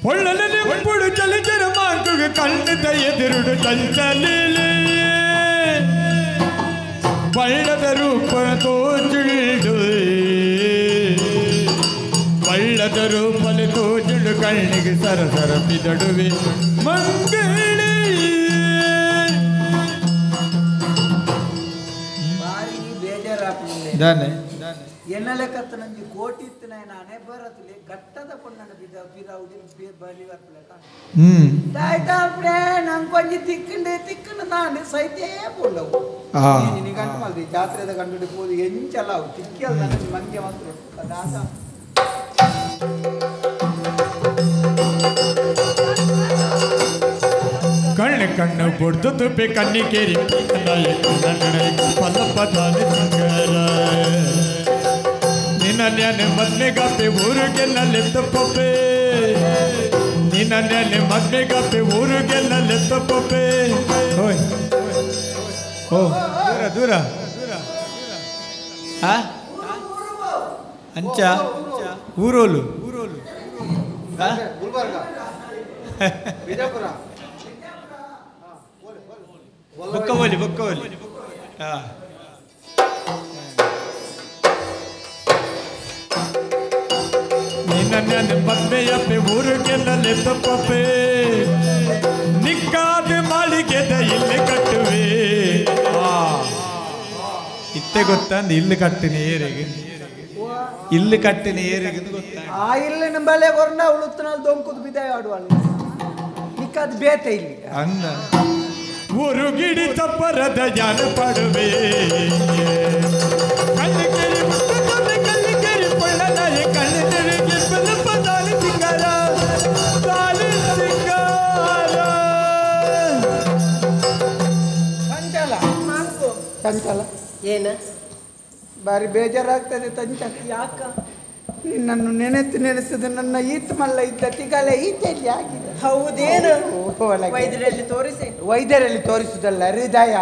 పొళ్ళలని ఇప్పుడు చలిచర మాకు కళ్ళుత ఎదురుడు చంచలిలే ಬಳ್ಳದ ರೂಪ ತೋಜುಳ್ಳು ಬಳ್ಳದ ರೂಪಲಿ ತೋಜುಳು ಕಣ್ಣಿಗೆ ಸರಸರ ಪಿದಡುವೆ ಮಂಗಳಿ ಭಾರಿ ಬೇಜಾರಾಗ್ತದೆ ದಾನೆ ಎನ್ನಲೆ ಕತ್ತ ನಂಜಿ ಕೋಟಿತ್ತು ನಾನೇ ಬರತ್ತಲೆ ಗಟ್ಟದ ಪೊಣ್ಣನ ಬಿದ ಬಿರಾವುದಿ ಬಲಿ ಬರ್ಪಲೆಕ ದಾಯ್ತಾ ಅಪ್ಡೆ ನಂಗೆ ಕೊಂಚ ತಿಕ್ಕಂಡು ನಾನು ಸೈತೇ ಪೊಳ್ಳವು ನೀನು ಗಂಟು ಮಲ್ದಿ ಜಾತ್ರೆದ ಗಂಡು ಹೋದು ಎಂಚಲ್ಲ ಅವು ತಿಕ್ಕಲ್ ನನಗೆ ಮಂಗೆ ಮಾತ್ರ ದಾಸ ಕಣ್ಣು ಕಣ್ಣು ಬೊಡ್ದು ತುಪ್ಪೆ ಕಣ್ಣಿಕೇರಿ ಪಲ್ಲಪ್ಪದಾನೆ ಸಂಗರ ನಿನ್ನ ಮದ್ಮೆಗಪ್ಪೆ ಊರಿಗೆಲ್ಲ ಲೆತ್ತಪ್ಪೆ ನಿನ್ನ ಮದ್ಮೆಗಪ್ಪೆ ಊರಿಗೆಲ್ಲ ಲೆತ್ತಪ್ಪೆ ಓಯ್ ಓ ದೂರ ದೂರ ಅಂಚ ಊರೋಲು ಬೊಕ್ಕವಲಿ ನಿನ್ನ ಮದ್ಮೆಯಪ್ಪೆ ಊರಿಗೆಲ್ಲ ಲೆತ್ತಪ್ಪೆ ನಿಕ್ಕಾದ ಮಾಳಿಗೆದ ಇಲ್ಲಿ ಕಟ್ಟುವೆ ಇತ್ತೆ ಗೊತ್ತಂದ ಇಲ್ಲಿ ಕಟ್ಟಿನ ಏರಿಗೆ ಇಲ್ಲಿ ಕಟ್ಟಿನ ಏರಿಗೆ ಗೊತ್ತ ಆ ಇಲ್ಲಿನ ಬಲೆ ಕೊರಂಡ ಉಳುತ್ತನಲ್ಲಿ ದೊಂಕುದು ಬಿದ್ದಾಯ ಆಡುವಲ್ಲ ನಿಕ್ಕಾದ ಬೇತೆ ಇಲ್ಲಿ ಅಂದ ಉರುಗಿಡಿ ತಪ್ಪರದ ಜಾನ ಪಡುವೆ ಕಲ್ಲಿಕೆರಿ ಕಲ್ಲಿಕೆರಿ ಪಳ್ಳನಾಯ ಕಲ್ಲಿಕೆರಿಗೆ ಬಲಪ ದಾಳಿ ಸಿಂಗಾರ ಚಂಚಲ ಏನ ಬಾರಿ ಬೇಜಾರಾಗ್ತದೆ ಚಂಚಲ ಯಾಕ ನಿನ್ನನ್ನು ನೆನೆಸ್ತದೆ ನನ್ನ ಈತ್ ಮಲ್ಲ ಇದ್ದ ತಿಗಾಲೆ ಈತೆಯಲ್ಲಿ ಆಗಿದೆ ಹೌದೇನು ವೈದ್ಯರಲ್ಲಿ ತೋರಿಸುದಲ್ಲ ಹೃದಯ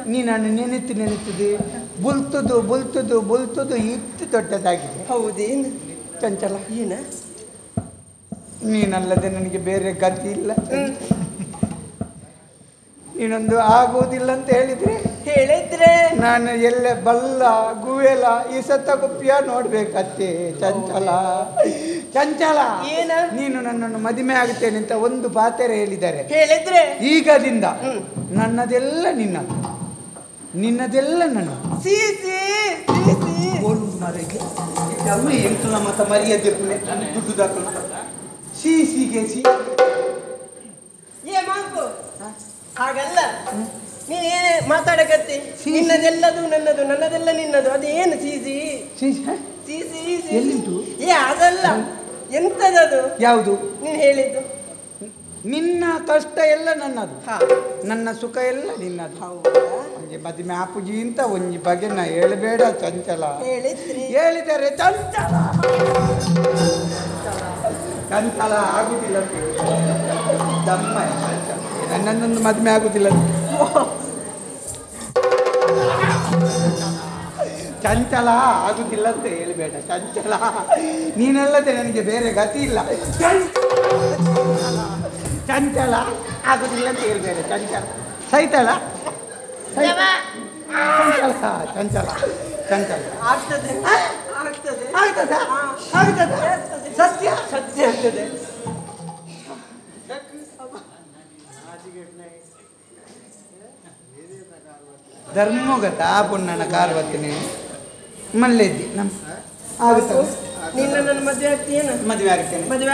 ನೀನನ್ನು ನೆನೆತ್ತದೆ ಬುಲ್ತುದು ಇತ್ತು ದೊಡ್ಡದಾಗಿದೆ ಹೌದೇನು ಚಂಚಲ ಏನ ನೀನಲ್ಲದೆ ನನಗೆ ಬೇರೆ ಗತಿ ಇಲ್ಲ ನೀನೊಂದು ಆಗುವುದಿಲ್ಲ ಅಂತ ಹೇಳಿದ್ರೆ ನಾನು ಎಲ್ಲ ಬಲ್ಲ ಗುವೆಲ ಈ ಸತ್ತ ಗುಪ್ಪಿಯ ನೋಡ್ಬೇಕತ್ತೆ ಚಂಚಲ ನೀನು ನನ್ನನ್ನು ಮದುವೆ ಆಗುತ್ತೇನೆ ಅಂತ ಒಂದು ಪಾತೆರೆ ಹೇಳಿದ್ರೆ ಈಗದಿಂದ ನನ್ನದೆಲ್ಲ ನಿನ್ನದೆಲ್ಲ ನನ್ನ ಎಂಟು ಮತ ಮರ್ಯಾದೆ ದುಡ್ಡು ದಾಖಲು ಸಿಗೆ ಹಾಗಲ್ಲ ನೀನೇನೇ ಮಾತಾಡಕತ್ತಿ ನಿನ್ನದೆಲ್ಲದು ನನ್ನದು ನನ್ನದೆಲ್ಲ ನಿನ್ನದು ಅದೇನು ಎಲ್ಲಿಂಟು ಅದಲ್ಲ ಎಂತದದು ಯಾವುದು ನೀನು ಹೇಳಿದ್ದು ನಿನ್ನ ಕಷ್ಟ ಎಲ್ಲ ನನ್ನದು ನನ್ನ ಸುಖ ಎಲ್ಲ ನಿನ್ನದು ಹಂಗೆ ಮದುವೆ ಆಪುಜಿ ಅಂತ ಒಂಜಿ ಬಗೆ ನಾ ಹೇಳಬೇಡ ಚಂಚಲ ಹೇಳಿದರೆ ಚಂಚಲ ಆಗುದಿಲ್ಲ ದಮ್ಮ ನನ್ನೊಂದು ಮದುವೆ ಆಗುದಿಲ್ಲ ಚಂಚಲ ಆಗುದಿಲ್ಲ ಅಂತ ಹೇಳಬೇಡ ಚಂಚಲ ನೀನಲ್ಲದೆ ನನಗೆ ಬೇರೆ ಗತಿ ಇಲ್ಲ ಚಂಚಲ ಆಗುದಿಲ್ಲ ಅಂತ ಹೇಳ್ಬೇಡ ಚಂಚಲ ಸೈತಳ ಚಂಚಲ ಆಗ್ತದೆ ಸತ್ಯ ಆಗ್ತದೆ ಧರ್ಮಗತ ಪುಣ್ಣನ ಕಾರ್ವತ್ತಿನಿ ಮಲ್ಲೆದ್ದಿ ನಿನ್ನ ನನ್ನ ಮದುವೆ ಆಗ್ತೀಯೇನು ಮದುವೆ ಆಗ್ತೇನೆ ಮದುವೆ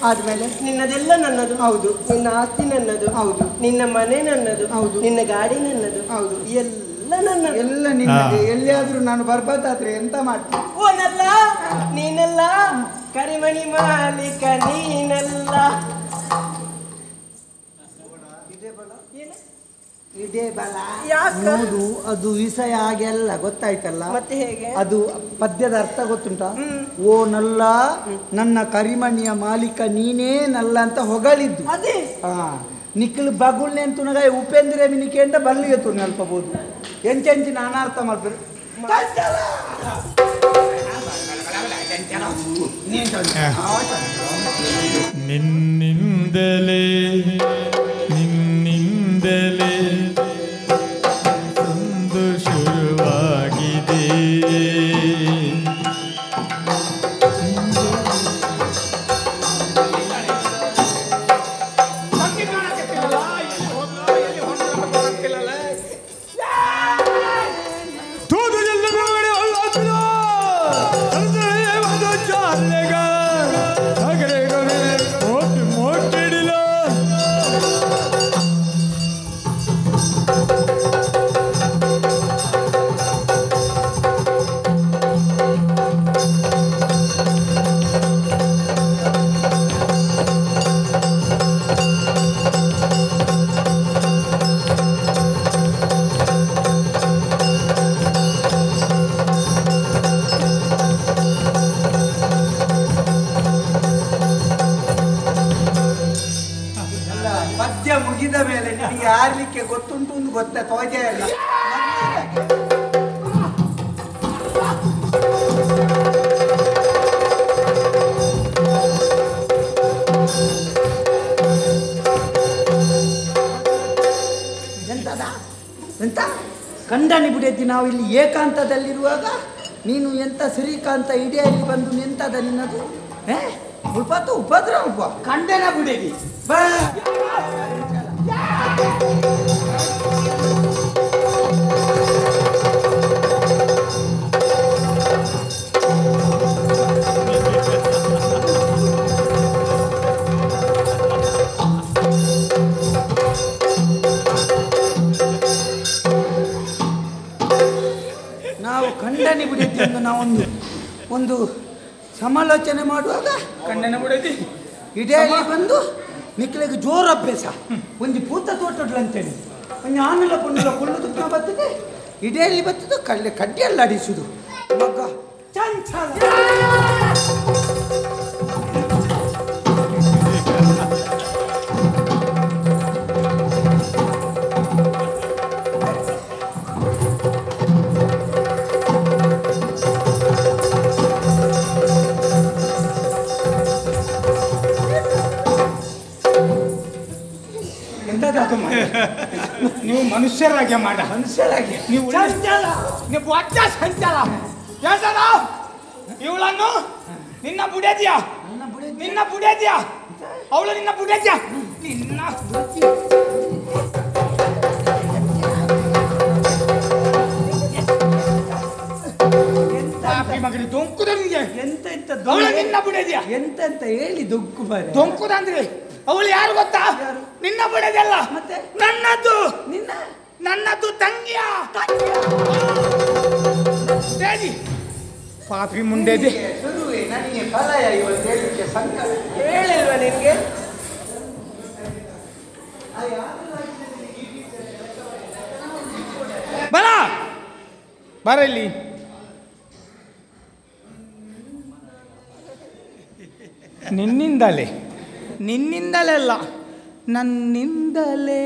ಆದ್ಮೇಲೆ ನಿನ್ನದೆಲ್ಲ ನನ್ನದು ಹೌದು ನಿನ್ನ ಆಸ್ತಿ ನನ್ನದು ಹೌದು ನಿನ್ನ ಮನೆ ನನ್ನದು ಹೌದು ನಿನ್ನ ಗಾಡಿ ನನ್ನದು ಹೌದು ಎಲ್ಲ ನನ್ನದು ಎಲ್ಲ ನಿನ್ನದು ಎಲ್ಲಿಯಾದ್ರೂ ನಾನು ಬರ್ಬಾದ್ರೆ ಎಂತ ಮಾಡ್ತೀನಿ ಓನಲ್ಲ ನೀನಲ್ಲ ಕರಿಮಣಿ ಮಾಲೀಕ ನೀನಲ್ಲ ಇದೇ ಬಲ ನೋಡು ಅದು ವಿಷಯ ಹಾಗೆಲ್ಲ ಗೊತ್ತಾಯ್ತಲ್ಲ ಮತ್ತೆ ಹೇಗೆ ಅದು ಪದ್ಯದ ಅರ್ಥ ಗೊತ್ತುಂಟ ಓ ನಲ್ಲ ನನ್ನ ಕರಿಮಣಿಯ ಮಾಲೀಕ ನೀನೇ ನಲ್ಲ ಅಂತ ಹೊಗಳಿದ್ದು ಅದೇ ನಿಖಿಲ್ ಬಗುಳ್ನೆ ತುನಗಾಯ ಉಪೇಂದ್ರ ಮಿನಿಕೆಂಡ ಬಲ್ಲಿಗೆ ತುನ ಅಲ್ಪಬಹುದು ಎಂಚೆಂಚಿನ ಅನಾರ್ಥ ಮಾಡ್ಬೇಕು ನಿನ್ನಿಂದಲೇ ನಿನ್ನಿಂದಲೇ ಒಂದು ಶುರುವಾಗಿದೆ ಪದ್ಯ ಮುಗಿದ ಮೇಲೆ ನಿನಗೆ ಆರ್ಲಿಕ್ಕೆ ಗೊತ್ತುಂಟು ಒಂದು ಗೊತ್ತ ತೋಜೆ ಇಲ್ಲ. ಎಂತದ ಎಂತ ಕಂಡನಿ ಬಿಡೈತಿ. ನಾವು ಇಲ್ಲಿ ಏಕಾಂತದಲ್ಲಿರುವಾಗ ನೀನು ಎಂತ ಶ್ರೀಕಾಂತ ಇಡಿಯಲ್ಲಿ ಬಂದು ನಿಂತದ ನಿನ್ನದು ಉಲ್ಪತ್ತು ಉಪದ್ರ ಉಪ ಕಂಡನ ಬಿಡೇದಿ ಬಾ. ನಾವು ಖಂಡನೆ ಬಿಡೈತಿ ಎಂದು ನಾವೊಂದು ಒಂದು ಸಮಾಲೋಚನೆ ಮಾಡುವಾಗ ಕಣ್ಣನ ಬಿಡೈತಿ ಇಡೇಲಿ ಬಂದು ನಿಕ್ಲಿಗೆ ಜೋರು ಅಭ್ಯಾಸ ಒಂದು ಪೂತ ತೋಟಡ್ಲು ಅಂತೇಳಿ ಒಂದು ಆನಲ ಪುಣ್ಣಲ ಕೊಳ್ಳು ತುಪ್ಪ ಬರ್ತದೆ ಇಡೇಲಿ ಬರ್ತದೆ ಕಡ್ಡಿಯಲ್ಲ ಅಡಿಸುದು ಮಗ ಚಂಚಲ. ನೀವು ಮನುಷ್ಯರಾಗೆ ಮಾಡ ಮನುಷ್ಯರಾಗಿ ನೀವು ಚಂಚಲ ನೀವು ಒಟ್ಟ ಸಂಚಾಲ ಹೇಳ್ತಾರ ಇವಳನ್ನು ನಿನ್ನ ಬುಡೇದ್ಯಾ ನಿನ್ನ ಬುಡೇದ್ಯಾ ಅವಳು ನಿನ್ನ ಬುಡೇದ್ಯಾ ನಿನ್ನ ಮಗನ ದೊಂಕುದಂಗೆ ಎಂತ ಎಂತ ಅವಳು ನಿನ್ನ ಬುಡೇದ್ಯಾ ಎಂತ ಹೇಳಿ ದೊಗ್ಗು ಬಾರೆ ದೊಂಕುದಂದ್ರೆ ಅವಳು ಯಾರು ಗೊತ್ತಾ ನಿನ್ನ ಬುಡೇದಲ್ಲ ಮತ್ತೆ ನನ್ನದು ನನ್ನದು ತಂಗಿಯ ಪಾಪಿ ಮುಂಡೆದಿ ಶುರುವೆ ನನಗೆ ಫಲಯ ಇವತ್ತು ಹೇಳಲಿಕ್ಕೆ ಸಂಕಟ ಹೇಳಿಲ್ವ ನಿನಗೆ ಬರ ಬರ ಇಲ್ಲಿ ನಿನ್ನಿಂದಲೇ ಅಲ್ಲ ನನ್ನಿಂದಲೇ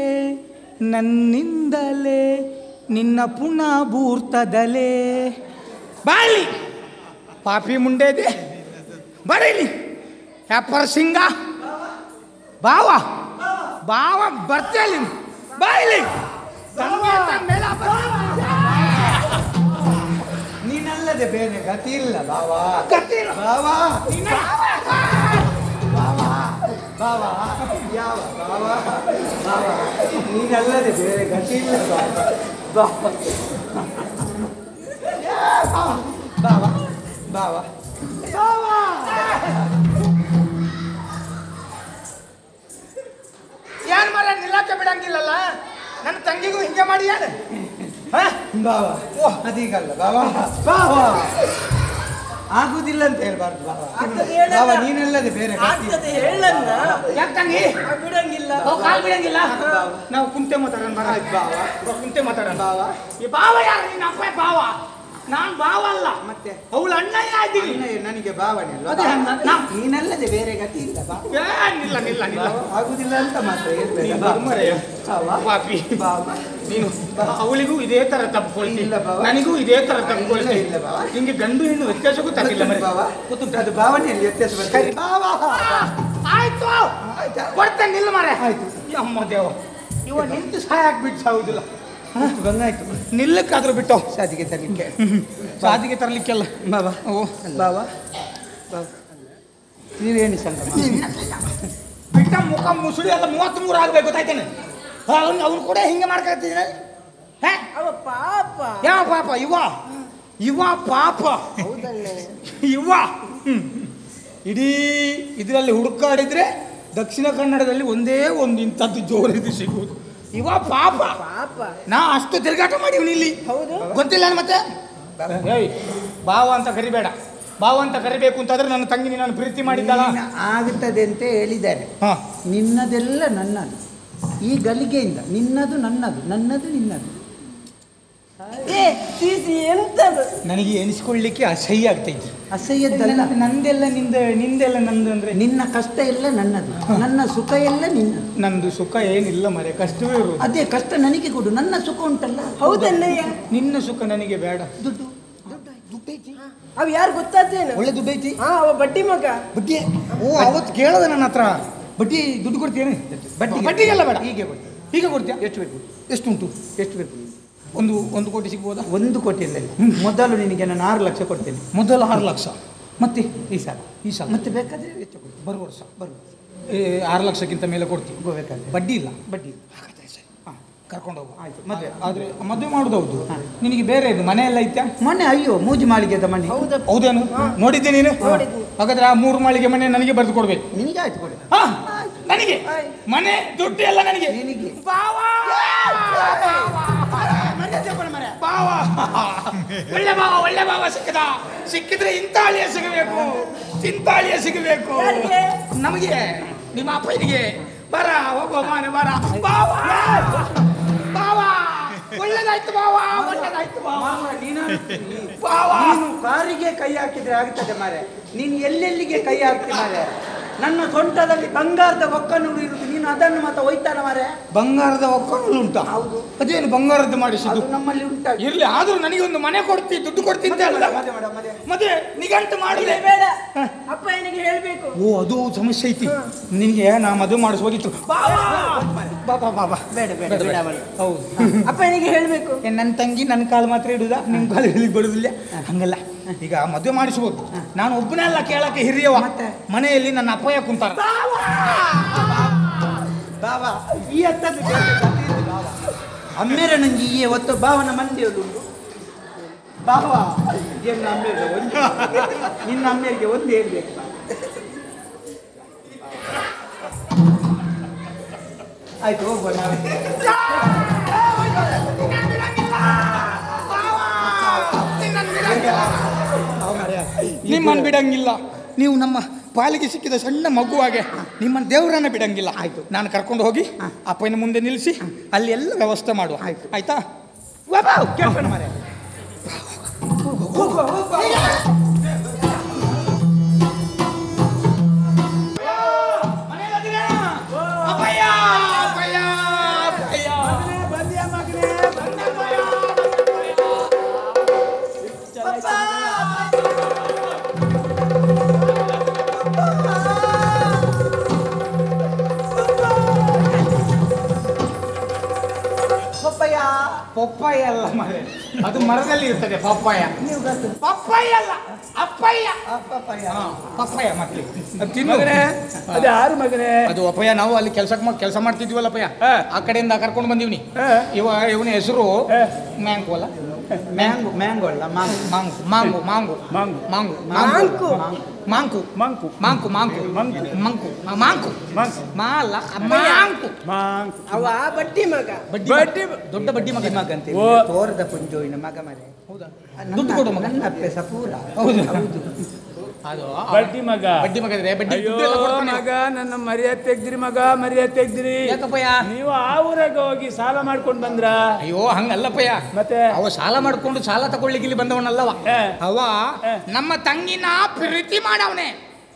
ನಿನ್ನ ಪುನಃ ಭೂರ್ತದಲೇ ಬಾಳಿ ಪಾಪಿ ಮುಂಡೆದೆ ಬರೀಲಿ ವ್ಯಾಪಾರ ಸಿಂಗ ಬಾವ ಬರ್ತೇಲಿ ಬಾಯಿಲಿ ನೀನಲ್ಲದೆ ಬೇರೆ ಗತಿ ಇಲ್ಲ ಬಾವಾ ಗತಿ ಇಲ್ಲ. ಬಾವಾ ಬಾವಾ ಯಾವ ಬಾವಾ ಬಾವಾ ನೀನಲ್ಲದೆ ಬೇರೆ ಗತಿ ಇಲ್ಲ ಬಾವಾ ಬಾವಾ ಬಾವಾ ಬಾವಾ ಯಾರು ಮರ ನಿಲ್ಲಕ್ಕೆ ಬಿಡಂಗಿಲ್ಲಲ್ಲ ನನ್ನ ತಂಗಿಗೂ ಹಿಂಗೆ ಮಾಡಿ ಯಾರು ಬಾವಾ ಅದೀಗಲ್ಲ ಬಾವಾ ಬಾವಾ ಆಗುದಿಲ್ಲ ಅಂತ ಹೇಳ್ಬಾರ್ದು ಬಾವಾ ಬಾವಾ ನೀನೆಲ್ಲದೆ ಬೇರೆ ಯಾಕೆ ತಂಗಿ ಬಿಡಂಗಿಲ್ಲ ಕಾಲ್ ಬಿಡಂಗಿಲ್ಲ ನಾವು ಕುಂತೆ ಮಾತಾಡೋಣ ಬರ ಬಾವಾ ಕುಂತೆ ಮಾತಾಡೋಣ ಬಾವಾ ಈ ಬಾವ ಯಾರು ನಿನ್ನ ಅಪ್ಪ ಬಾವ ನಾನ್ ಬಾವ ಅಲ್ಲ ಮತ್ತೆ ಅವಳು ಅಣ್ಣಯ್ಯ ಇದ್ದೀನಿ ನನಗೆ ಭಾವನೆ ಅದೇ ಅಲ್ವಾ ನೀನಲ್ಲದೆ ಬೇರೆ ಗತಿ ಇಲ್ಲ ಬಾ ಏನಿಲ್ಲ ನಿಲ್ಲ ನಿಲ್ಲ ಆಗುದಿಲ್ಲ ಅಂತ ಮಾತ್ರ ನೀನು ಧರ್ಮರಾಯ. ಪಾಪಿ ಬಾಬಾ ನೀನು ಅವಳಿಗೂ ಇದೇ ತರ ತಪ್ಪಿಕೊಳ್ತಿ, ಇಲ್ಲ ಬಾವ. ನನಗೂ ಇದೇ ತರ ತಪ್ಪಿಕೊಳ್ತಿ. ಇಲ್ಲ ಬಾವ. ನಿಂಗೆ ಗಂಡು ಹೆಣ್ಣು ವ್ಯತ್ಯಾಸ ಗೊತ್ತಾಗಿಲ್ಲ ಮರೆ. ಬಾಬಾ ಗೊತ್ತುಂಟು, ಅದು ಭಾವನೆಯಲ್ಲಿ ವ್ಯತ್ಯಾಸ ಬರ್ತದೆ. ಆಯ್ತು ಕೊಡ್ತೇನೆ ನಿಲ್ಲ ಮಾರೆ. ಆಯ್ತು ಅಮ್ಮ ದೇವ, ಇವ ನಿಂತು ಸಹಾಯ ಆಗ್ಬಿಟ್ಟು ಸಾಗುದಿಲ್ಲ. ಬಂಗಾಯ್ತು ನಿಲ್ಲಕ್ಕಾದ್ರೂ ಬಿಟ್ಟು ಸಾಧಿಗೆ ತರಲಿಕ್ಕೆ ಸಾಧಿಗೆ ತರಲಿಕ್ಕೆಲ್ಲ. ಬಾಬಾ ಓ ಬಾಬಾ ಬಾಬಾ ನೀವೇನು ಸಂಗಮ ಬಿಟ್ಟ ಮುಖ ಮುಸುಳಿ ಎಲ್ಲ 33 ಆಗ್ಬೇಕು ಗೊತ್ತಾಯ್ತೇನೆ. ಅವ್ನು ಕೂಡ ಹಿಂಗೆ ಮಾಡ್ಕೊಳ್ತಿದ್ದೀನಿ. ಅವ ಪಾಪ. ಯಾವ ಪಾಪ? ಇವ ಪಾಪ. ಹೌದಲ್ಲೇ. ಇವ ಇಡೀ ಇದರಲ್ಲಿ ಹುಡುಕಾಡಿದ್ರೆ ದಕ್ಷಿಣ ಕನ್ನಡದಲ್ಲಿ ಒಂದೇ ಒಂದು ಇಂಥದ್ದು ಜೋರಿದು ಸಿಗುವುದು. ಇವ ಪಾಪ. ಪಾಪ. ನಾ ಅಷ್ಟು ತಿರುಗಾಟ ಮಾಡಿವ್ನಿ ಇಲ್ಲಿ. ಹೌದು. ಗೊತ್ತಿಲ್ಲ ಮತ್ತೆ. ಏಯ್ ಬಾವ ಅಂತ ಕರಿಬೇಡ. ಬಾವ ಅಂತ ಕರಿಬೇಕು ಅಂತಾದ್ರೆ ನನ್ನ ತಂಗಿ ನಾನು ಪ್ರೀತಿ ಮಾಡಿದ್ದಾಳ. ಆಗುತ್ತದೆ ಅಂತ ಹೇಳಿದ್ದಾರೆ. ನಿನ್ನದೆಲ್ಲ ನನ್ನದು. ಈ ಗಲಿಗೆಯಿಂದ ನಿನ್ನದು ನನ್ನದು, ನನ್ನದು ನಿನ್ನದು. ಎಂತದು? ನನಗೆ ಎನಿಸ್ಕೊಳ್ಳಿಕ್ಕೆ ಅಸಹ್ಯ ಆಗ್ತೈತಿ. ಅಸಹ್ಯದ್ದಲ್ಲ, ನಂದೆಲ್ಲ ನಿಂದೆಲ್ಲ ನಂದು ಅಂದ್ರೆ ನಿನ್ನ ಕಷ್ಟ ಎಲ್ಲ ನನ್ನದು, ನನ್ನ ಸುಖ ಎಲ್ಲ ನಿನ್ನದು. ನಂದು ಸುಖ ಏನಿಲ್ಲ ಮರೆ, ಕಷ್ಟವೇ ಇರುವುದು. ಅದೇ ಕಷ್ಟ ನನಗೆ ಕೊಡು, ನನ್ನ ಸುಖ ಉಂಟಲ್ಲ. ಹೌದಲ್ಲಯ್ಯ. ನಿನ್ನ ಸುಖ ನನಗೆ ಬೇಡ. ದುಡ್ಡು ದುಡ್ಡೈತಿ. ಅವ್ ಯಾರು ಗೊತ್ತಾದ್ದೇನು? ಒಳ್ಳೆ ದುಡ್ಡು ಐತಿ. ಅವ ಬಡ್ಡಿ ಮಗ. ಬಡ್ಡಿ? ಓ ಅವತ್ತು ಕೇಳದ ನನ್ನ ಹತ್ರ. ಬಡ್ಡಿ ದುಡ್ಡು ಕೊಡ್ತೇನೆ? ಬಡ್ಡಿಗೆಲ್ಲ ಬೇಡ, ಹೀಗೆ ಕೊಡ್ತೀನಿ. ಹೀಗೆ ಕೊಡ್ತೀಯ? ಎಷ್ಟು ಬೇಕು? ಎಷ್ಟು ಉಂಟು? ಎಷ್ಟು ಬೇಕು? 1 ಕೋಟಿ ಸಿಗ್ಬೋದಾ? 1 ಕೋಟಿ ಇಲ್ಲ. ಮೊದಲು ನಿನಗೆ ನಾನು 6 ಲಕ್ಷ ಕೊಡ್ತೇನೆ. ಮೊದಲು 6 ಲಕ್ಷ, ಮತ್ತೆ ಈ ಸಾಲ ಮತ್ತೆ ಬೇಕಾದ್ರೆ ವೆಚ್ಚ ಕೊಡ್ತೀನಿ. ಬರುವ ವರ್ಷ 6 ಲಕ್ಷಕ್ಕಿಂತ ಮೇಲೆ ಕೊಡ್ತೀವಿ. ಬೇಕಾದ್ರೆ ಬಡ್ಡಿ ಇಲ್ಲ. ಬಡ್ಡಿ ಹಾಂ, ಕರ್ಕೊಂಡು ಹೋಗು. ಆಯ್ತು. ಮದುವೆ ಆದರೆ ಮದುವೆ ಮಾಡೋದು ಹೌದು. ನಿನಗೆ ಬೇರೆ ಇದು ಮನೆ ಎಲ್ಲ ಐತ್ಯಾ? ಮನೆ ಅಯ್ಯೋ ಮೂಜಿ ಮಾಳಿಗೆದ ಮನೆ. ಹೌದೇನು? ನೋಡಿದ್ದೆ ನೀನು? ಹಾಗಾದ್ರೆ ಆ 3 ಮಾಳಿಗೆ ಮನೆ ನನಗೆ ಬರೆದು ಕೊಡ್ಬೇಕು. ನಿನಗೆ ಆಯ್ತು ಕೊಡಿ. ನನಗೆ ಮನೆ ದುಡ್ಡು ಎಲ್ಲ ನನಗೆ. ನಿನಗೆ ಬಾವ ಒಳ್ಳೆ ಬಾವ ಸಿಕ್ಕಿದ್ರೆ ಇಂತಾಳಿಯ ಸಿಗಬೇಕು, ಇಂತಾಳಿಯ ಸಿಗಬೇಕು ನಮಗೆ. ನಿಮ್ಮ ಅಪ್ಪನಿಗೆ ಬರ ಹೋಗುವ ಮಾನೆ ಬರ. ಬಾವ ಒಳ್ಳೆದಾಯ್ತು ಬಾವ, ಒಳ್ಳೆದಾಯ್ತು ಬಾವ. ನೀನು ಕಾರಿಗೆ ಕೈ ಹಾಕಿದ್ರೆ ಆಗ್ತದೆ ಮಾರೆ. ನೀನು ಎಲ್ಲೆಲ್ಲಿಗೆ ಕೈ ಹಾಕ್ತಿ ಮಾರೆ. ನನ್ನ ಸೊಂಟದಲ್ಲಿ ಬಂಗಾರದ ಒಕ್ಕನೂರು ಇರುವುದು, ನೀನು ಅದನ್ನು ಮತ್ತೆ ಒಯ್ತಾನ ಮಾರೆ. ಬಂಗಾರದ ಒಕ್ಕಲು ಉಂಟಾ? ಹೌದು. ಅದೇನು ಬಂಗಾರದ್ದು ಮಾಡಿಸಿದ್ದು? ಅದು ನಮ್ಮಲ್ಲಿ ಉಂಟ. ಇರ್ಲಿ, ಆದ್ರೂ ನನಗೆ ಒಂದು ಮನೆ ಕೊಡ್ತಿ, ದುಡ್ಡು ಕೊಡ್ತಿ ಅಂತ ಅಲ್ಲ. ಮತ್ತೆ ನಿಗಂಟು ಮಾಡಿದೆ ಬೇಡ, ಅಪ್ಪ ಏನಿಗೆ ಹೇಳ್ಬೇಕು. ಓ ಅದು ಸಮಸ್ಯೆ ಐತಿ. ನಿನಗೆ ನಾ ಮದುವೆ ಮಾಡಿಸುವಾಗಿತ್ತು. ಬಾಬಾ ಬಾಬಾ ಬೇಡ ಬೇಡ ಬೇಡ. ಹೌದು. ಅಪ್ಪ ಏನಿಗೆ ಹೇಳ್ಬೇಕು. ನನ್ನ ತಂಗಿ ನನ್ನ ಕಾಲು ಮಾತ್ರ ಇಡುದಾ, ನಿಮ್ಮ ಕಾಲು ಹೇಳಿಕ್ ಬರುದಿಲ್ಲ ಹಂಗಲ್ಲ. ಈಗ ಮದುವೆ ಮಾಡಿಸ್ಬೋದು. ನಾನು ಒಬ್ಬನೇ ಅಲ್ಲ ಕೇಳಕ್ಕೆ ಹಿರಿಯವ. ಮನೆಯಲ್ಲಿ ನನ್ನ ಅಪ್ಪಯ್ಯ ಕುಂತಾರ. ಬಾಬಾ ಈ ಹತ್ತದ್ದು ಅಮ್ಮೇರ ನಂಗೆ ಈ ಹೊತ್ತು ಭಾವನ ಮಂದಿಯದು ಬಾವ ಏನು ಅಮ್ಮೇರ ಒಂದು ನಿನ್ನ ಅಮ್ಮೇರಿಗೆ ಒಂದು ಹೇಳ್ಬೇಕು. ಆಯ್ತು ಹೋಗ್ಬೋಣ. ನಿಮ್ಮನ್ನು ಬಿಡಂಗಿಲ್ಲ. ನೀವು ನಮ್ಮ ಪಾಲಿಗೆ ಸಿಕ್ಕಿದ ಸಣ್ಣ ಮಗುವಾಗೆ ನಿಮ್ಮನ್ನು ದೇವರನ್ನ ಬಿಡಂಗಿಲ್ಲ. ಆಯ್ತು, ನಾನು ಕರ್ಕೊಂಡು ಹೋಗಿ ಅಪ್ಪನ ಮುಂದೆ ನಿಲ್ಲಿಸಿ ಅಲ್ಲಿ ಎಲ್ಲ ವ್ಯವಸ್ಥೆ ಮಾಡುವ. ಆಯ್ತು. ಆಯ್ತಾ? ಕೇಳ್ಕೊಂಡು ಮಾರೆ. ಪಪ್ಪಾಯ ಅಲ್ಲ ಮರೆ, ಅದು ಮರದಲ್ಲಿ ಇರ್ತದೆ ಪಪ್ಪಾಯ. ಪಪ್ಪಾಯ ಅಲ್ಲ, ಅಪ್ಪಯ್ಯ. ಪಪ್ಪಾಯ ಮಕ್ಕಳು ಅದು ಯಾರು ಮಗನೇ? ಅದು ಅಪ್ಪಯ್ಯ. ನಾವು ಅಲ್ಲಿ ಕೆಲಸ ಮಾಡ್ತಿದ್ವಲ್ಲ ಅಪ್ಪಯ್ಯ, ಆ ಕಡೆಯಿಂದ ಕರ್ಕೊಂಡು ಬಂದಿವ್ನಿ. ಇವನ ಹೆಸರು ಮ್ಯಾಂಗೋ ಅಲ್ಲ, ಮ್ಯಾಂಗೋ ಮ್ಯಾಂಗೋ ಅಲ್ಲ ಮಾಂಗು ಮಾಂಗು ಮಾಂಗು ಮಾಂಗು ಮಾಂಗು ಮಾಂಗು Monk Monk Monk Monk Monk Monk Monk ಮಾ ಅಲ್ಲ ಮಾಂಕು. ಅವ ಬಡ್ಡಿ ಮಗ. ಬಡ್ಡಿ ದೊಡ್ಡ ಬಡ್ಡಿ ಮಗ ಮಗಂತೆ ತೋರದ ಪುಂಜೋಯಿನ ಮಗ ಮರೆ. ಹೌದಾ? ದುಡ್ಡು ಕೊಡು ಮಗ. ನನ್ನ ಅಪ್ಪೆ ಸಪೂರ. ಹೌದು ಹೌದು. ಅದು ಬಡ್ಡಿ ಮಗ. ಬಡ್ಡಿ ಮಗ ಇದ್ರೆ ಬಡ್ಡಿ ಅಯ್ಯೋ ದುಡ್ಡು ಎಲ್ಲ ಕೊಡ್ತಾನೆ. ಮಗ, ನನ್ನ ಮರ್ಯಾದೆ ತೆಗ್ದಿರಿ ಮಗ, ಮರ್ಯಾದೆ ತೆಗ್ದಿರಿ. ಯಾಕಪ್ಪಯ್ಯ? ನೀವು ಆ ಊರಾಗ ಹೋಗಿ ಸಾಲ ಮಾಡ್ಕೊಂಡು ಬಂದ್ರ? ಅಯ್ಯೋ ಹಂಗಲ್ಲಪ್ಪಯ್ಯ. ಮತ್ತೆ ಅವ ಸಾಲ ಮಾಡ್ಕೊಂಡು ಸಾಲ ತಗೊಳ್ಳಿಕ್ಕೆ ಇಲ್ಲಿ ಬಂದವನಲ್ಲವ. ಅವ ನಮ್ಮ ತಂಗಿನ ಪ್ರೀತಿ ಮಾಡವನೆ.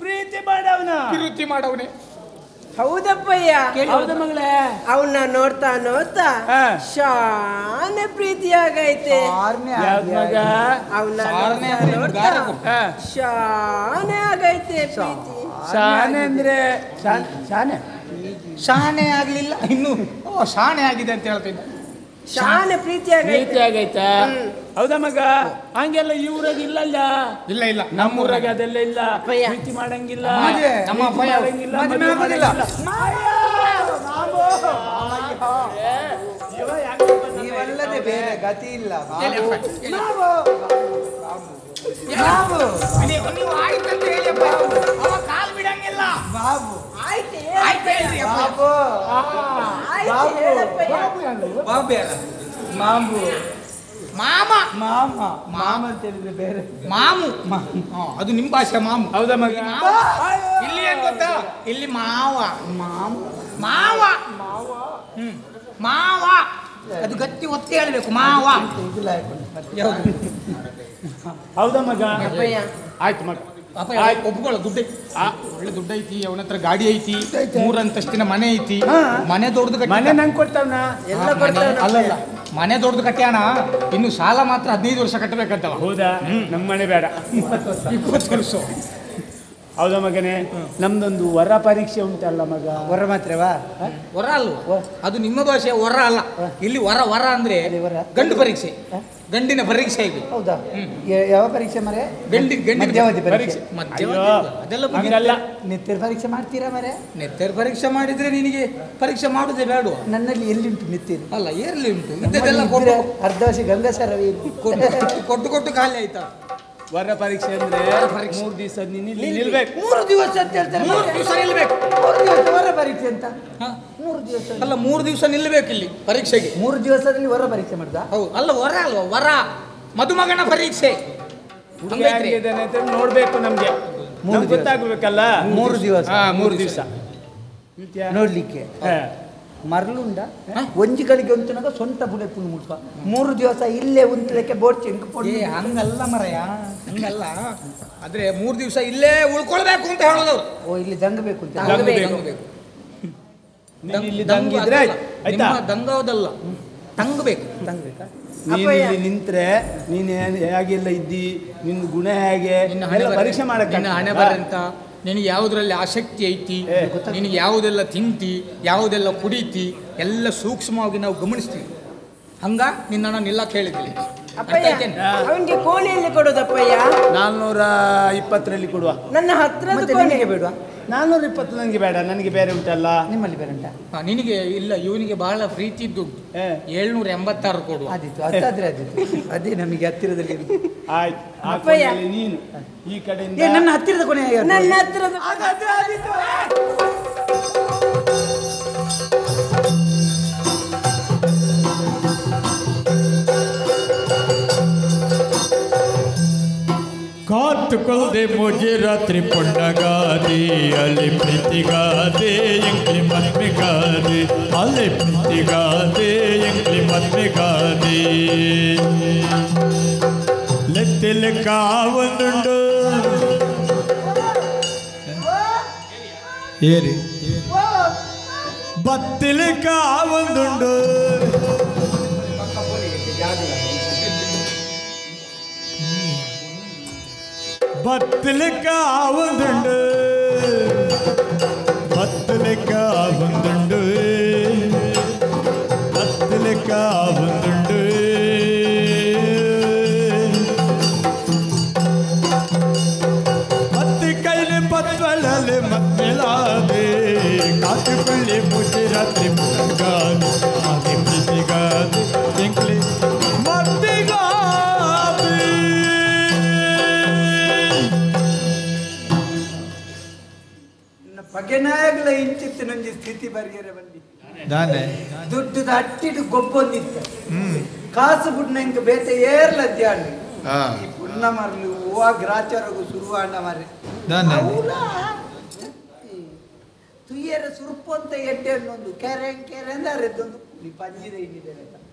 ಪ್ರೀತಿ ಮಾಡವನ. ಪ್ರೀತಿ ಮಾಡವನೆ. ಹೌದಪ್ಪಯ್ಯ. ಹೌದ ಮಗಳೇ? ಅವನ್ನ ನೋಡ್ತಾ ನೋಡ್ತಾ ಹಾ. ಶಾನೆ ಪ್ರೀತಿಯಾಗೈತೆ. ಯಾವ್ದ್ ಮಗ? ಅವನ್ನ ಶಾನೆ ನೋಡ್ತಾ ಅಂದ್ರೆ ನೋಡ್ತಾ ಹಾ. ಶಾನೆ ಆಗೈತೆ ಪ್ರೀತಿ. ಶಾನೆ ಅಂದ್ರೆ ಶಾನೆ ಶಾಣೆ ಆಗ್ಲಿಲ್ಲ ಇನ್ನು. ಓ ಶಾಣೆ ಆಗಿದೆ ಅಂತ ಹೇಳ್ತಿದ್ದ. ಶಾನೆ ಪ್ರೀತಿಯಾಗೈತೆ. ಪ್ರೀತಿ ಆಗೈತಾ? ಹೌದಾ ಮಗ? ಹಂಗೆಲ್ಲ ಈ ಊರಾಗ ಇಲ್ಲಲ್ಲ. ಇಲ್ಲ ಇಲ್ಲ ನಮ್ಮೂರಾಗ ಅದೆಲ್ಲ ಇಲ್ಲ. ಅಪ್ಪಯ್ಯ. ಪ್ರೀತಿ ಮಾಡಂಗಿಲ್ಲ, ಮದುವೆ. ನಮ್ಮ ಪ್ರೀತಿ ಅಪ್ಪಯ್ಯ ಮಾಡಂಗಿಲ್ಲ, ಮದುವೆ ಮದುವೆ ಆಗೋದಿಲ್ಲ. ನೀವಲ್ಲದೆ ಬೇರೆ ಗತಿ ಇಲ್ಲ. ನೀವು ಆಯ್ತಂತ ಹೇಳಿಯಪ್ಪ. ಅವ ಕಾಲ್ ಬಿಡಂಗಿಲ್ಲ. ಬಾಬು ಆಯ್ತು ಆಯ್ತು ಹೇಳ್ರಿ ಅಪ್ಪ. ಬಾಬು ಆಯ್ತು ಹೇಳಪ್ಪಯ್ಯ. ಬಾಬು ಯಾರ? ಮಾಮು ಮಾಮ ಮಾಮ ಮಾಮ ಅಂತ ಹೇಳಿದ್ರೆ ಬೇರೆ. ಮಾಮು ಅದು ನಿಮ್ಮ ಭಾಷೆ ಮಾಮು. ಹೌದಾ ಮಗ? ಇಲ್ಲಿ ಏನ್ ಗೊತ್ತಾ? ಇಲ್ಲಿ ಮಾವ ಮಾವ ಮಾವ ಅದು ಗಟ್ಟಿ ಒತ್ತಿ ಹೇಳ್ಬೇಕು. ಮಾವ ಇದಿಲ್ಲ ಹಾಕೊಂಡು. ಯಾವ್ದು? ಹೌದಾ ಮಗ? ಅಪ್ಪಯ್ಯ. ಆಯ್ತು ಮಗ. ಅಪ್ಪ ಒಪ್ಕೊಳ್ಳ ದುಡ್ಡು ಐತಿ. ಒಳ್ಳೆ ದುಡ್ಡು ಐತಿ. ಅವನ ಹತ್ರ ಗಾಡಿ ಐತಿ. 3 ಅಂತಸ್ತಿನ ಮನೆ ಐತಿ. ಮನೆ ದೊಡ್ಡದು ಮನೆ ನಂಗೆ ಕೊಡ್ತಾವ್ನ? ಎಲ್ಲ ಕೊಡ್ತಾನೆ. ಅಲ್ಲಲ್ಲ ಮನೆ ದೊಡ್ಡದು ಕಟ್ಟ್ಯಾಣ. ಇನ್ನು ಸಾಲ ಮಾತ್ರ 15 ವರ್ಷ ಕಟ್ಟಬೇಕಂತವ. ಹೌದಾ? ನಮ್ಮ ಮನೆ ಬೇಡ, 20 ವರ್ಷ. ಹೌದಾ ಮಗನೇ? ನಮ್ದೊಂದು ವರ ಪರೀಕ್ಷೆ ಉಂಟಲ್ಲ ಮಗ. ಹೊರ ಮಾತ್ರವಾ? ವರ ಅಲ್ವ ಅದು ನಿಮ್ಮ ಭಾಷೆ. ವರ ಅಲ್ಲ ಇಲ್ಲಿ. ವರ ವರ ಅಂದ್ರೆ ವರ? ಗಂಡು ಪರೀಕ್ಷೆ. ಗಂಡಿನ ಪರೀಕ್ಷೆ ಇದೆ. ಹೌದಾ? ಯಾವ ಪರೀಕ್ಷೆ ಮರೆ? ಗಂಡಿನ ಮಧ್ಯಾವಧಿ ಪರೀಕ್ಷೆ. ಅಯ್ಯೋ, ಅದೆಲ್ಲ ಹಂಗಲ್ಲ. ನಿತ್ಯ ಪರೀಕ್ಷೆ ಮಾಡ್ತೀರಾ ಮರೆ? ನೆತ್ತರ ಪರೀಕ್ಷೆ ಮಾಡಿದ್ರೆ ನಿನಗೆ ಪರೀಕ್ಷೆ ಮಾಡುದೇ ಬೇಡ. ನನ್ನಲ್ಲಿ ಎಲ್ಲಿಂಟು ನಿತ್ಯ? ಅಲ್ಲ ಏರ್ಲಿ ಉಂಟು. ಇದ್ದದೆಲ್ಲ ಕೊಟ್ಟು ಅರ್ಧ ವರ್ಷ ಗಂಗಸರವೇ ಕೊಟ್ಟು ಕೊಟ್ಟು ಖಾಲಿ ಆಯ್ತಾ? ವರ ಪರೀಕ್ಷೆ ಅಂದ್ರೆ 3 ದಿವಸ ನೀನು ಇಲ್ಲಿ ನಿಲ್ಬೇಕು. 3 ದಿವಸ ಅಂತ ಹೇಳ್ತಾರೆ. 3 ದಿವಸ ನಿಲ್ಬೇಕು. 3 ದಿವಸ ಹೊರ ಪರೀಕ್ಷೆ ಅಂತ? ಹ? 3 ದಿವಸ ಅಲ್ಲ 3 ದಿವಸ ನಿಲ್ಬೇಕು ಇಲ್ಲಿ ಪರೀಕ್ಷೆಗೆ. 3 ದಿವಸದಲ್ಲಿ ಹೊರ ಪರೀಕ್ಷೆ ಮಾಡ್ದ? ಹೌದು. ಅಲ್ಲ ವರ ಅಲ್ವಾ? ವರ ಮದುಮಗನ ಪರೀಕ್ಷೆ. ಹುಡುಗ ಹೇಗಿದ್ದಾನೆ ಅಂತ ನೋಡ್ಬೇಕು ನಮ್ಗೆ. ನಮ್ಗೆ ಗೊತ್ತಾಗ್ಬೇಕಲ್ಲ. 3 ದಿವಸ. 3 ದಿವಸ ನೋಡ್ಲಿಕ್ಕೆ ಮರಳುಂಡ ಒಂಜಿಗಳಿಗೆ ಒಂತನಾಗ ಸ್ವಂತ ಬುಡೆ ಪುಣ್ಣು ಮುಟ್ಟ 3 ದಿವಸ ಇಲ್ಲೇ ಉಂಟಲಕ್ಕೆ ಬೋಟ್ ಚಿಂಕ್ ಏ ಹಂಗಲ್ಲ ಮರಯ, ಹಂಗಲ್ಲ. ಆದ್ರೆ 3 ದಿವಸ ಇಲ್ಲೇ ಉಳ್ಕೊಳ್ಬೇಕು ಅಂತ ಹೇಳೋದು. ಓ ಇಲ್ಲಿ ದಂಗಬೇಕು ಅಂತ. ದಂಗಬೇಕು. ನೀನು ಇಲ್ಲಿ ದಂಗಿದ್ರೆ ಆಯ್ತಾ? ದಂಗವದಲ್ಲ, ತಂಗಬೇಕು. ದಂಗಬೇಕಾ? ನೀನು ಇಲ್ಲಿ ನಿಂತ್ರೆ ನೀನು ಹೇಗೆಲ್ಲ ಇದ್ದಿ, ನಿನ್ನ ಗುಣ ಹೇಗೆ ಎಲ್ಲ ಪರೀಕ್ಷೆ ಮಾಡಕ್ಕೆ. ನಿನ್ನ ಹಣೆ ಬರಂತ ನಿನಗೆ ಯಾವುದ್ರಲ್ಲಿ ಆಸಕ್ತಿ ಐತಿ, ನಿನಗೆ ಯಾವುದೆಲ್ಲ ತಿಂತಿ, ಯಾವುದೆಲ್ಲ ಕುಡಿತಿ, ಎಲ್ಲ ಸೂಕ್ಷ್ಮವಾಗಿ ನಾವು ಗಮನಿಸ್ತೀವಿ. ಹಂಗ ನಿನ್ನ ನಿಲ್ಲ ಕೇಳಿದ್ವಿ. ಅಪ್ಪಯ್ಯ ಅವನಿಗೆ ಕೋಣೆಯಲ್ಲಿ ಕೊಡೋದಪ್ಪಯ್ಯ. 420ರಲ್ಲಿ ಕೊಡುವ. ನನ್ನ ಹತ್ರದ ಮತ್ತೆ ಕೋಣೆ ನಿನಗೆ ಬೇಡ? 420 ನನಗೆ ಬೇಡ, ನನಗೆ ಬೇರೆ ಉಂಟಲ್ಲ. ನಿಮ್ಮಲ್ಲಿ ಬೇರೆ ಉಂಟಾ? ನಿನಗೆ ಇಲ್ಲ, ಇವನಿಗೆ ಬಹಳ ಪ್ರೀತಿ ಇದ್ದುಂಟು. 786 ಕೊಡುವ. ಆದಿತ್ತು ಅದಾದ್ರೆ ಆದಿತ್ತು. ಅದೇ ನಮಗೆ ಹತ್ತಿರದಲ್ಲಿ ಇರುದು. ಆಯ್ತು. ಆ ಅಪ್ಪಯ್ಯ. ಕೋಣೆಯಲ್ಲಿ ನೀನು ಈ ಕಡೆಯಿಂದ ಏ ನನ್ನ ಹತ್ತಿರದ ಕೊನೆ ಯಾವ್ದು? ನನ್ನ ಹತ್ರದ ಕಾತುಕೊಳ್ದೆ ಮುಜೆ ರಾತ್ರಿ ಪುಂಡಗಾದೆ ಅಲ್ಲಿ ಪ್ರೀತಿಗಾದೆ ಎಂಕ್ಲಿ ಮದ್ಮೆಗಾದೆ ಅಲ್ಲಿ ಪ್ರೀತಿಗಾದೆ ಎಂಕ್ಲಿ ಮದ್ಮೆಗಾದೆ ಲೆತ್ತಿಲೆ ಕಾವೊಂದುಂಡು ಏರಿ ಬತ್ತಿಲೆ ಕಾವೊಂದುಂಡು ബത്തിലേക്കാവുന്നുണ്ട് ബത്തിലേക്കാവുന്നുണ്ട് ബത്തിലേക്കാവുന്നുണ്ട് ബത്തി കൈല് പത്വളല് മത്മിലാതെ കാറ്റുപള്ളി മുझे രാത്രി മുഴുകാതെ ആദ്യ പ്രീതികാതെ എങ്കിലെ ಬಗೆನಾಗ್ಲ ಇಂಚಿತ್ತು ನಂಗೆ ಸ್ಥಿತಿ ಬರ್ಗೆರೆ ಬಂದಿ ದುಡ್ಡು ಅಟ್ಟಿಟ್ಟು ಗೊಬ್ಬೊಂದಿತ್ತು ಕಾಸು ಬುಡ್ನ ಇಂಕ ಬೇತೆ ಏರ್ಲದ್ಯಾಡಿ ಈ ಪುಣ್ಣ ಮರಲು ಹೂವ ಗ್ರಾಚಾರಗು ಶುರುವಾಂಡ ಮರೆ ತುಯ್ಯರ ಸುರುಪು ಅಂತ ಎಡ್ಡೆ ಅನ್ನೊಂದು ಕೆರೆ ಕೆರೆ ಅಂದೊಂದು ಈ ಪಂಜಿದ ಇನ್ನಿದೆ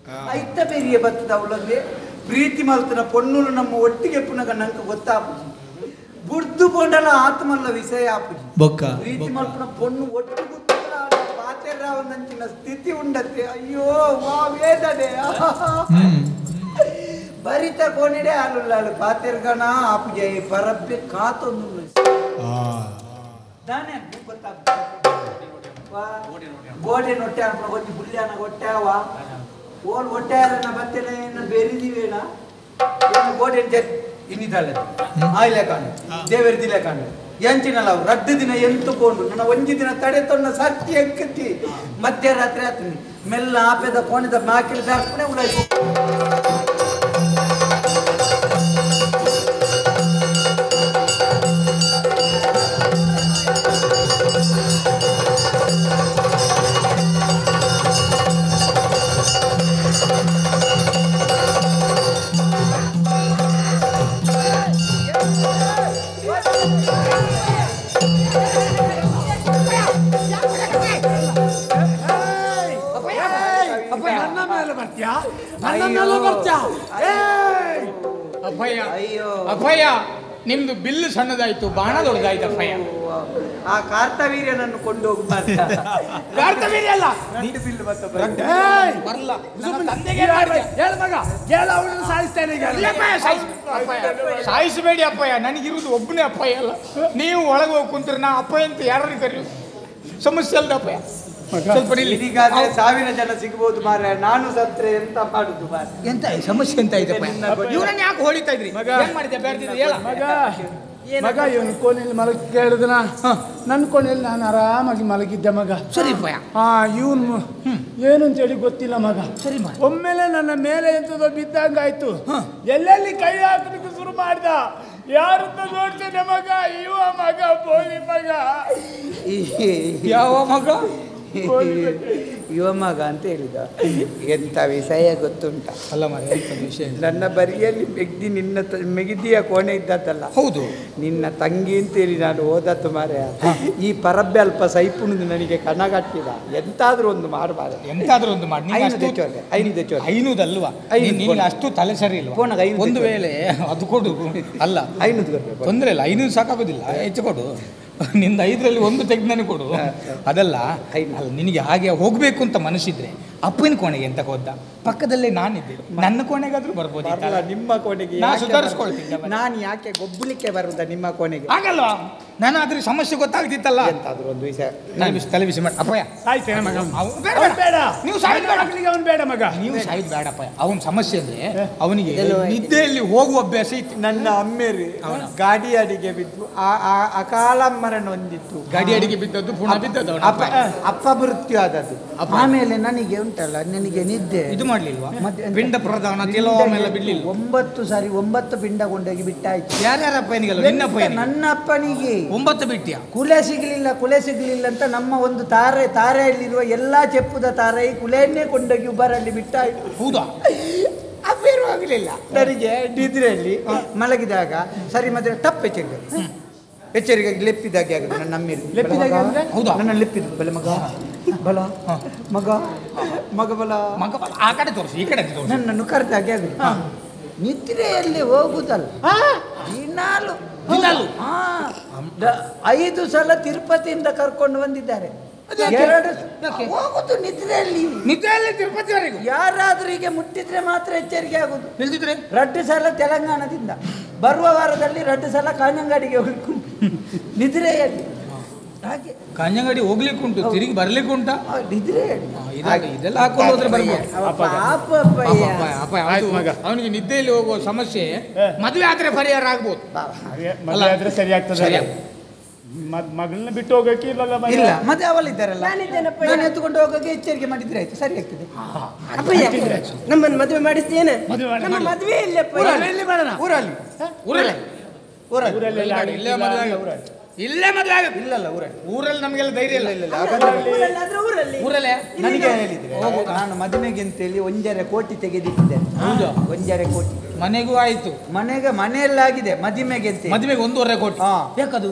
ಐತ ಬೇರಿಯ ಬತ್ತದ ಅವಳಲ್ಲಿ ಪ್ರೀತಿ ಮಲ್ತನ ಪೊಣ್ಣುಲು ನಮ್ಮ ಒಟ್ಟಿಗೆ ಪುನಗ ನಂಗೆ ಗೊತ್ತಾಪುಜಿ ಬುಡ್ದು ಪೊಂಡಲ ಆತ್ಮಲ್ಲ ವಿಷಯ ಆಪುಜಿ ಬೊಕ್ಕ ಪ್ರೀತಿ ಮಲ್ಪನ ಪೊಣ್ಣು ಒಟ್ಟು ಒಂದಂಚಿನ ಸ್ಥಿತಿ ಉಂಡತ್ತೆ. ಅಯ್ಯೋ ವಾ ವೇದನೆ. ಬರಿತ ಕೋಣಿಡೆ ಹಾಲು ಪಾತಿರ್ಗಣ ಆಪುಜೆ ಪರಬ್ಬೆ ಕಾತೊಂದು ದಾನೆ ಗೊತ್ತಾಗ್ತದೆ. ಗೋಡೆ ನೊಟ್ಟೆ ಅನ್ಕೊಂಡು ಕೊಂಚ ಬುಲ್ಯಾನ ಹೊಟ್ಟೆವ ಓಲ್ ಹೊಟ್ಟೆನ ಬತ್ತೇನೆ ಏನು ಬೆರಿದಿವೇನ ಗೋಡೆ ಇನ್ನಿದ್ದಾಳೆ ಆಯ್ಲೆ ಕಾಣು ದೇವರಿದಿಲೆ ಕಾಣು ಎಂಚಿನಲ್ಲ ಅವು ರಡ್ಡು ದಿನ ಎಂತುಕೊಂಡು ನನ್ನ ಒಂಜಿ ದಿನ ತಡೆ ತೊನ್ನ ಸರ್ತಿ ಎಕ್ಕತ್ತಿ ಮಧ್ಯರಾತ್ರಿ ಆತೀನಿ ಮೆಲ್ಲ ಆಪೆದ ಕೋಣದ ಮಾಕಿಲ್ ದಾರ್ಪಣೆ ಉಳಾಯ್ತು. ಅಭಯ ಅಭಯ ನಿಮ್ದು ಬಿಲ್ಲು ಸಣ್ಣದಾಯ್ತು, ಬಾಣ ದೊಡ್ಡದಾಯ್ತು. ಅಭಯ ಆ ಕಾರ್ತವೀರ್ಯನನ್ನು ಕೊಂಡು ಹೋಗ್ಬಾರ್ದು. ಕಾರ್ತವೀರ್ಯ ಅಲ್ಲ ಬಿಲ್ಲು ಬರಲ್ಲ. ಸಾಯಿಸಬೇಡಿ ಅಪ್ಪಯ್ಯ, ನನಗಿರುವುದು ಒಬ್ಬನೇ ಅಪ್ಪಯ್ಯ ಅಲ್ಲ. ನೀವು ಒಳಗೆ ಹೋಗಿ ಕುಂತ್ರೆ ನಾ ಅಪ್ಪಯ್ಯ ಅಂತ ಯಾರು ಕರೆಯುವುದು ಸಮಸ್ಯೆ ಅಲ್ದ ಅಪ್ಪಯ್ಯ. ಸ್ವಲ್ಪ ಇದೀಗಾದ್ರೆ 1000 ಜನ ಸಿಗ್ಬೋದು ಮಾರ್ರೆ, ನಾನು ಸತ್ರೆ ಎಂತ ಮಾಡುದು ಮಾರ್ರೆ. ಎಂತ ಸಮಸ್ಯೆ ಎಂತ ಇದೆ ಇವರನ್ನ ಯಾಕೆ ಹೊಡಿತಾ ಇದ್ರಿ? ಏನ್ ಮಾಡಿದ್ದೆ ಬೇಡ್ತಿದ್ರಿ ಹೇಳ ಮಗ ಇವನು ಕೋಣೆಯಲ್ಲಿ ಮಲಗಿ ಕೇಳಿದನ ನನ್ನ ಕೋಣೆಯಲ್ಲಿ ನಾನು ಆರಾಮಾಗಿ ಮಲಗಿದ್ದೆ ಮಗ. ಸರಿ ಇವನು ಏನು ಅಂತೇಳಿ ಗೊತ್ತಿಲ್ಲ ಮಗ. ಸರಿ ಒಮ್ಮೆಲೆ ನನ್ನ ಮೇಲೆ ಎಂತದೋ ಬಿದ್ದಂಗಾಯ್ತು. ಎಲ್ಲೆಲ್ಲಿ ಕೈ ಹಾಕಲಿಕ್ಕೆ ಶುರು ಮಾಡ್ದ. ಯಾರನ್ನ ನೋಡ್ತೇನೆ ಮಗ, ಇವ ಮಗ ಬೋಲಿ ಮಗ. ಯಾವ ಮಗ? ಯುವ ಮಗ ಅಂತ ಹೇಳಿದ. ಎಂತ ವಿಷಯ ಗೊತ್ತುಂಟ? ಅಲ್ಲ ಮಗ ವಿಷಯ ನನ್ನ ಬರಿಯಲ್ಲಿ ಮೆಗಿದಿಯ ಕೋಣೆ ಇದ್ದದ್ದಲ್ಲ. ಹೌದು, ನಿನ್ನ ತಂಗಿ ಅಂತೇಳಿ ನಾನು ಓದತ್ತು ಮಾರ್ಯ. ಈ ಪರಬ್ಬೆ ಅಲ್ಪ ಸೈಪುಣದು ನನಗೆ ಕಣಗಟ್ಟಿದ. ಎಂತಾದ್ರೂ ಒಂದು ಮಾಡಬಾರ್ದು. ಎಂತಾದ್ರೂ ಒಂದು ಮಾಡಿ. ಐನೂದಲ್ವಾ? ಅಷ್ಟು ತಲೆ ಸರಿ ಇಲ್ವಾ? ಒಂದು ವೇಳೆ ಅದು ಕೊಡು. ಅಲ್ಲ 500 ತೊಂದರೆ ಇಲ್ಲ, 500 ಸಾಕಾಗೋದಿಲ್ಲ, ಹೆಚ್ಚು ಕೊಡು. ನಿಂದ 5ರಲ್ಲಿ 1 ತೆಗೆದು ನನಗೆ ಕೊಡು. ಅದಲ್ಲ, ನಿನಗೆ ಹಾಗೆ ಹೋಗ್ಬೇಕು ಅಂತ ಮನಸ್ಸಿದ್ರೆ ಅಪ್ಪನ ಕೋಣೆಗೆ ಎಂತ ಹೋದ? ಪಕ್ಕದಲ್ಲೇ ನಾನಿದ್ದೆ, ನನ್ನ ಕೋಣೆಗಾದ್ರೂ ಬರ್ಬೋದು. ನಿಮ್ಮ ಕೋಣೆಗೆ ನಾ ಸುಧಾರಿಸ್ಕೊಳ್ತಿದ್ದೆ. ನಾನು ಯಾಕೆ ಗೊಬ್ಬಲಿಕ್ಕೆ ಬರುದ ನಿಮ್ಮ ಕೋಣೆಗೆ? ಆಗಲ್ವಾ? ನಾನು ಅದ್ರ ಸಮಸ್ಯೆ ಗೊತ್ತಾಗ್ತಿತ್ತಲ್ಲ. ಎಂತಾದ್ರೂ ಒಂದು ವಿಷಯ ತಲೆಬಿಸಿ ಮಾಡಿ ಅಪ್ಪಯ್ಯ. ಸಾಯ್ತೇನೆ ಮಗ. ಬೇಡ, ನೀವು ಸಾಯ್ದು ಬೇಡ. ಅವನು ಬೇಡ ಮಗ, ನೀವು ಸಾಯ್ದು ಬೇಡಪ್ಪ. ಅವನ ಸಮಸ್ಯೆ ಅಂದ್ರೆ ಅವನಿಗೆ ನಿದ್ದೆಯಲ್ಲಿ ಹೋಗುವ ಅಭ್ಯಾಸ ಇತ್ತು. ನನ್ನ ಅಮ್ಮೆರಿ ಗಾಡಿ ಅಡಿಗೆ ಬಿದ್ದು ಅಕಾಲ ಮರಣ ಹೊಂದಿತ್ತು. ಗಾಡಿ ಅಡಿಗೆ ಬಿದ್ದದ್ದು ಪುನಃ ಬಿದ್ದದ್ದು ಅಪಮೃತ್ಯು ಆದದ್ದು. ಆಮೇಲೆ ನನಗೆ ಉಂಟಲ್ಲ, ನನಗೆ ನಿದ್ದೆ ಇದು ಮಾಡ್ಲಿಲ್ವಾ? ಪಿಂಡ ಪ್ರಧಾನ ತಿಲೋಮೆಲ್ಲ ಬಿಡ್ಲಿಲ್ಲ. 9 ಸಾರಿ 9 ಪಿಂಡ ಕೊಂಡೋಗಿ ಬಿಟ್ಟಾಯ್ತು. ಯಾರ್ಯಾರ ಅಪ್ಪನಿಗೆಲ್ಲ? ನಿನ್ನ ಅಪ್ಪನಿಗೆ? ನನ್ನ ಅಪ್ಪನಿಗೆ 9 ಬಿಟ್ಟಿಯಾ? ಕುಲೆ ಸಿಗಲಿಲ್ಲ ಅಂತ ನಮ್ಮ ಒಂದು ತಾರೆಯಲ್ಲಿರುವ ಎಲ್ಲಾ ಚೆಪ್ಪುದ ತಾರೆ ಕುಲೆಯನ್ನೇ ಕೊಂಡೋಗಿ ಉಬರಲ್ಲಿ ಬಿಟ್ಟಾಯ್ತು. ಹೌದಾ? ಅವೇನು ಆಗಲಿಲ್ಲ. ನನಗೆ ನಿದ್ರೆಯಲ್ಲಿ ಮಲಗಿದಾಗ ಸರಿ ಮತ್ತೆ ಟಪ್ ಎಚ್ಚರಿಕೆ ಲೆಪ್ಪಿದಾಗೆ ಆಗುದು. ನನ್ನ ಅಮ್ಮೇಲಿ ಹೌದಾ? ನನ್ನ ಲೆಪ್ಪಿದ್ದು ಬಲ ಮಗ ಬಲ ಮಗ ಮಗ ಬಲ ಮಗ ಆ ಕಡೆ ತೋರಿಸಿ, ಈ ಕಡೆ ತೋರಿಸಿ. ನನ್ನನ್ನು ಕರೆದಾಗೆ ಆಗುದು. ನಿದ್ರೆಯಲ್ಲಿ ಹೋಗುದಲ್ಲ, ದಿನಾಲು 5 ಸಲ ತಿರುಪತಿಯಿಂದ ಕರ್ಕೊಂಡು ಬಂದಿದ್ದಾರೆ. ಹೋಗುದು ನಿದ್ರೆಯಲ್ಲಿ ತಿರುಪತಿವರೆಗೂ. ಯಾರಾದ್ರೂ ಹೀಗೆ ಮುಟ್ಟಿದ್ರೆ ಮಾತ್ರ ಎಚ್ಚರಿಕೆ ಆಗುದು. ನಿಲ್ದಿದ್ರೆ 2 ಸಲ ತೆಲಂಗಾಣದಿಂದ, ಬರುವ ವಾರದಲ್ಲಿ 2 ಸಲ ಕಾಂಜಂಗಾಡಿಗೆ ಹೋಗ್ಲಿಕ್ಕೆ ನಿದ್ರೆಯಲ್ಲಿ. ಹಾಗೆ ಕಾಂಜಂಗಾಡಿ ಹೋಗ್ಲಿಕ್ಕೆ ಉಂಟು, ತಿರುಗಿ ಬರ್ಲಿಕ್ಕೆ ಉಂಟಾ? ನಿದ್ರೆಯಲ್ಲಿ ಇದೆಲ್ಲ ಹಾಕೊಂಡು ಹೋದ್ರೆ ಬರ್ಬೋದು. ಅವನಿಗೆ ನಿದ್ದೆಯಲ್ಲಿ ಹೋಗುವ ಸಮಸ್ಯೆ ಮದುವೆ ಆದ್ರೆ ಪರಿಹಾರ ಆಗ್ಬೋದು. ಮದುವೆ ಸರಿ ಆಗ್ತದೆ. ಮಗಳನ್ನ ಬಿಟ್ಟು ಹೋಗಕ್ಕೆ ಇಲ್ಲ, ಮತ್ತೆ ಅವಳಿದ್ದಾರಲ್ಲ, ನಾನು ಎತ್ತುಕೊಂಡು ಹೋಗೋಕೆ ಎಚ್ಚರಿಕೆ ಮಾಡಿದ್ರೆ ಆಯ್ತು, ಸರಿ ಆಗ್ತದೆ. ನಮ್ಮನ್ನು ಮದುವೆ ಮಾಡಿಸ್ತೇನೆ. ನಮ್ಮ ಮದುವೆ ಇಲ್ಲೇ ಮದುವೆ ಆಗುತ್ತೆ. ಇಲ್ಲಲ್ಲ ಊರಲ್ಲಿ ನಮಗೆಲ್ಲ ಧೈರ್ಯ ಇಲ್ಲ. ಊರಲ್ಲೇ ನನಗೆ ಹೇಳಿದ್ರೆ ನಾನು ಮದುವೆಗೆ ಅಂತೇಳಿ 1.5 ಕೋಟಿ ತೆಗೆದಿಟ್ಟಿದ್ದೇನೆ. 1.5 ಕೋಟಿ ಮನೆಗೂ ಆಯ್ತು, ಮನೆಯಲ್ಲಾಗಿದೆ, ಮದುವೆಗೆ ಮದುವೆಗೆ 1.5 ಕೋಟಿ ಬೇಕದು.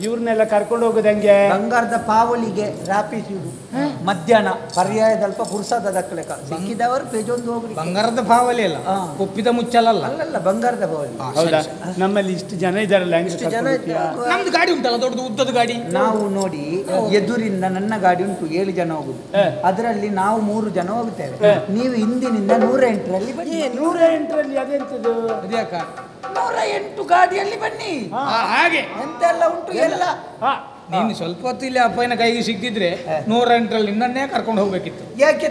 ಇವ್ರನ್ನೆಲ್ಲ ಕರ್ಕೊಂಡು ಹೋಗೋದು ಹೆಂಗೆ? ಬಂಗಾರದ ಪಾವಳಿಗೆ ರಾಪಿಸುವುದು ಮಧ್ಯಾಹ್ನ ಪರ್ಯಾಯದಲ್ಪ ಪುರುಸದ ದಕ್ಕಲೆಕ್ಕ ಸಿಕ್ಕಿದವರು ಪೇಜೊಂದು ಹೋಗ್ಲಿ. ಬಂಗಾರದ ಪಾವಳಿ ಅಲ್ಲ, ಒಪ್ಪಿದ ಮುಚ್ಚಲಲ್ಲ. ಅಲ್ಲಲ್ಲ ಬಂಗಾರದ ಪಾವಳಿ. ಹೌದಾ? ನಮ್ಮಲ್ಲಿ ಇಷ್ಟು ಜನ ಇದಾರಲ್ಲ, ಇಷ್ಟು ಜನ ನಮ್ದು ಗಾಡಿ ಉಂಟಲ್ಲ, ದೊಡ್ಡದು ಉದ್ದದ ಗಾಡಿ. ನಾವು ನೋಡಿ ಎದುರಿಂದ ನನ್ನ ಗಾಡಿ ಉಂಟು 7 ಜನ ಹೋಗುದು, ಅದರಲ್ಲಿ ನಾವು 3 ಜನ ಹೋಗುತ್ತೇವೆ. ನೀವು ಹಿಂದಿನಿಂದ 108ರಲ್ಲಿ ಬನ್ನಿ. 108ರಲ್ಲಿ ಅದೆಂತದು? ಅದ್ಯಾಕ 108 ಗಾಡಿಯಲ್ಲಿ ಬನ್ನಿ. ಹಾಗೆ ಎಂತೆಲ್ಲ ಉಂಟು ಎಲ್ಲ. ನೀನು ಸ್ವಲ್ಪ ಹೊತ್ತು ಇಲ್ಲಿ ಅಪ್ಪನ ಕೈಗೆ ಸಿಕ್ಕಿದ್ರೆ 108ರಲ್ಲಿ ನಿನ್ನನ್ನೇ ಕರ್ಕೊಂಡು ಹೋಗ್ಬೇಕಿತ್ತು. ಯಾಕೆ